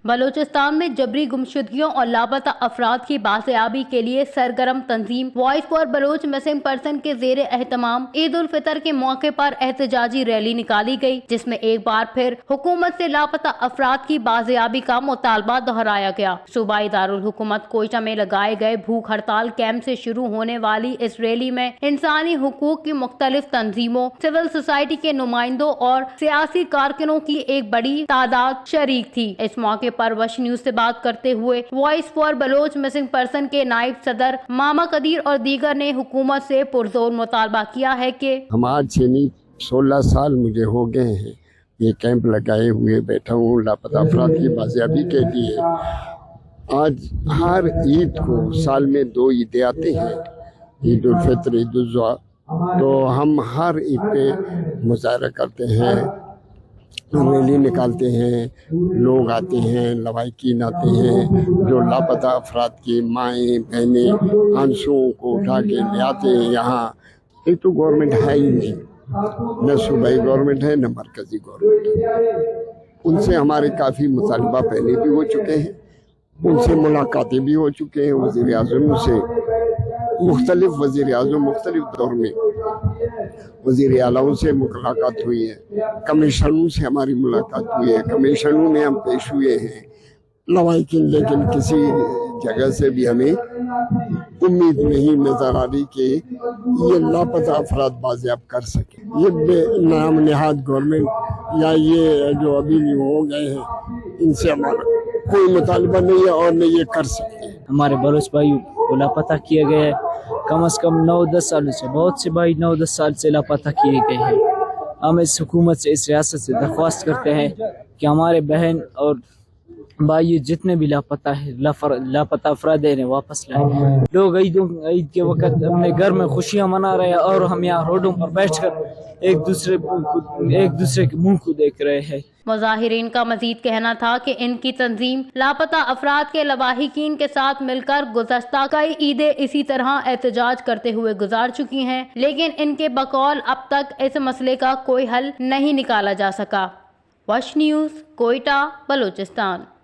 बलूचिस्तान में जबरी गुमशुदगियों और लापता अफराद की बाजियाबी के लिए सरगर्म तंजीम voice for Baloch missing person के ज़ेर एहतमाम ईद उल फितर के मौके पर एहतजाजी रैली निकाली गई, जिसमें एक बार फिर हुकूमत से लापता अफराद की बाजियाबी का मुतालबा दोहराया गया। सूबाई दारुल हुकूमत कोयटा में लगाए गए भूख हड़ताल कैंप से शुरू होने वाली इस रैली में इंसानी हुकूक की मुख्तलिफ तंजीमों, सिविल सोसाइटी के नुमाइंदों और सियासी कारकुनों की एक बड़ी तादाद शरीक थी। इस मौके पर वश न्यूज से बात करते हुए voice for Baloch missing person के नायब सदर मामा कदीर और दीगर ने हुकूमत से पुरजोर मुतालबा किया है कि हम आज से नहीं 16 साल मुझे हो गए हैं ये कैंप लगाए हुए बैठा हूँ लापता अफराद की बाजियाबी के लिए। आज हर ईद को साल में 2 ईदें आती हैं, ईद उल फितर, ईद उल जुहा, तो हम हर ईद पे मुजाहरा करते हैं, रैली निकालते हैं, लोग आते हैं, लवाहिकीन आते हैं, जो लापता अफराद की माएँ बहनें आंसुओं को उठा के ले आते हैं। यहाँ एक तो गवर्नमेंट है ही नहीं, न सूबाई गवर्नमेंट है न मरकजी गवर्नमेंट है। उनसे हमारे काफ़ी मुतालबा पहले भी हो चुके हैं, उनसे मुलाकातें भी हो चुके हैं। वज़ीर आज़म से मुख्तलिफ वज़ीर आज़म मुख्तलिफ दौर में वज़ीर आला से मुलाकात हुई है, कमिश्नरों से हमारी मुलाकात हुई है, कमिश्नरों में हम पेश हुए हैं लवाहिकीन, लेकिन किसी जगह से भी हमें उम्मीद नहीं नजर आ रही कि ये लापता अफराद बाजियाब कर सके। ये नाम निहाद गवर्नमेंट या ये जो अभी हो गए हैं, इनसे हमारा कोई मुतालबा नहीं है और न ये कर सकते। हमारे बलोच भाई को लापता किए गए हैं, कम से कम 9-10 सालों से, बहुत से भाई 9-10 साल से लापता किए गए हैं। हम इस हुकूमत से, इस रियासत से दरख्वास्त करते हैं कि हमारे बहन और भाई जितने भी लापता है, लापता अफराद हैं, वापस लाए। लोग ईद के वक्त अपने घर में खुशियां मना रहे हैं और हम यहाँ रोडों पर बैठकर एक दूसरे के मुंह को देख रहे हैं। मुजाहिरीन का मजीद कहना था कि इनकी तंजीम लापता अफराद के लवाहिकीन के साथ मिलकर गुज़श्ता कई ईदें इसी तरह एहतजाज करते हुए गुजार चुकी हैं, लेकिन इनके बकौल अब तक इस मसले का कोई हल नहीं निकाला जा सका। वश न्यूज़, कोयटा, बलूचिस्तान।